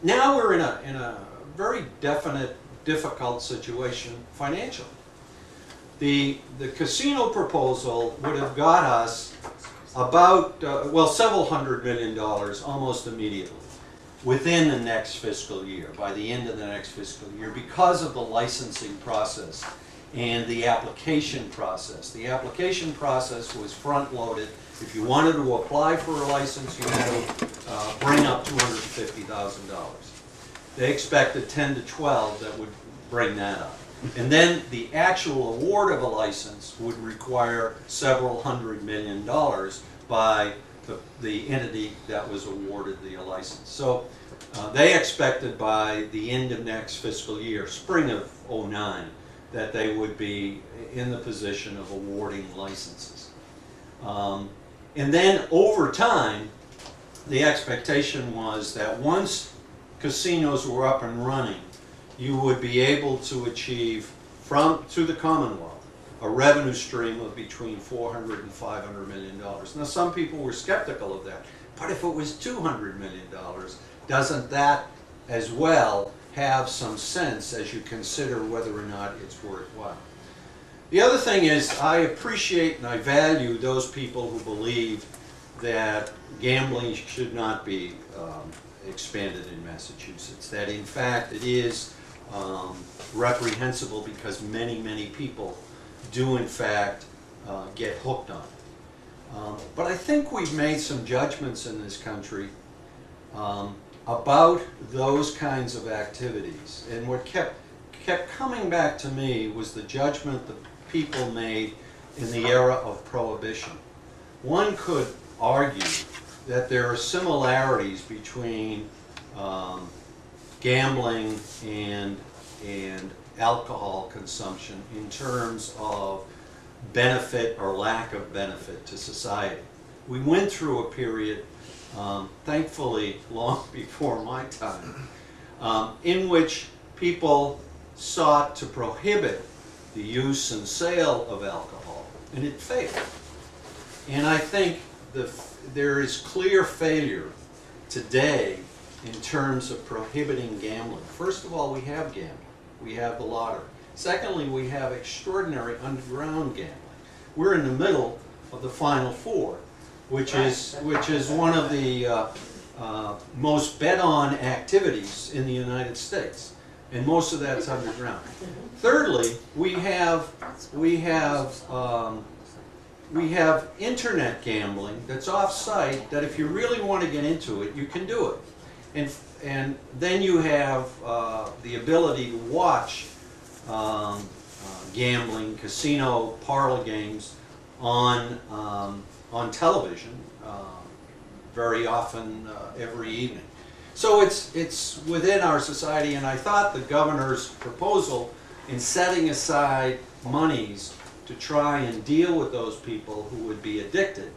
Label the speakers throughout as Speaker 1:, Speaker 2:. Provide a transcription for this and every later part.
Speaker 1: now we're in a very definite, difficult situation financially. The casino proposal would have got us about, well, several $100 million almost immediately within the next fiscal year, by the end of the next fiscal year, because of the licensing process and the application process. The application process was front-loaded. If you wanted to apply for a license, you had to bring up $250,000. They expected 10 to 12 that would bring that up. And then the actual award of a license would require several $100 million by the entity that was awarded the license. So they expected by the end of next fiscal year, spring of '09, that they would be in the position of awarding licenses. And then over time, the expectation was that once casinos were up and running, you would be able to achieve to the Commonwealth a revenue stream of between $400 and $500 million. Now, some people were skeptical of that, but if it was $200 million, doesn't that as well have some sense as you consider whether or not it's worthwhile? The other thing is, I appreciate and I value those people who believe that gambling should not be expanded in Massachusetts, that in fact it is reprehensible because many, many people do in fact get hooked on it. But I think we've made some judgments in this country about those kinds of activities. And what kept coming back to me was the judgment that people made in the era of Prohibition. One could argue that there are similarities between gambling and alcohol consumption in terms of benefit or lack of benefit to society. We went through a period, thankfully long before my time, in which people sought to prohibit the use and sale of alcohol, and it failed. And I think there is clear failure today in terms of prohibiting gambling. First of all, we have gambling. We have the lottery. Secondly, we have extraordinary underground gambling. We're in the middle of the Final Four, which is one of the most bet-on activities in the United States, and most of that's underground. Thirdly, we have internet gambling that's off-site, that if you really want to get into it, you can do it. And then you have the ability to watch gambling, casino, parlor games on television very often every evening. So it's within our society, and I thought the governor's proposal in setting aside monies to try and deal with those people who would be addicted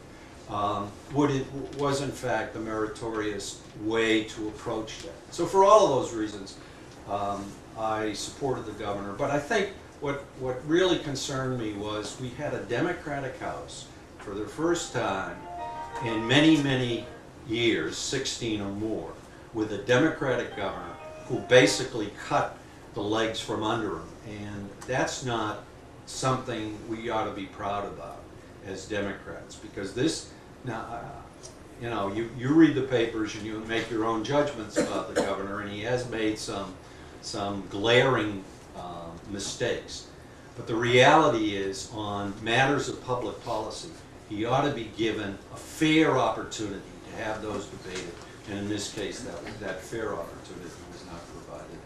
Speaker 1: was in fact the meritorious way to approach that. So for all of those reasons, I supported the governor. But I think what really concerned me was we had a Democratic House for the first time in many, many years, 16 or more, with a Democratic governor who basically cut the legs from under him. And that's not something we ought to be proud about as Democrats, because this, now, you know, you read the papers and you make your own judgments about the governor, and he has made some glaring mistakes. But the reality is, on matters of public policy, he ought to be given a fair opportunity to have those debated. And in this case, that fair opportunity was not provided.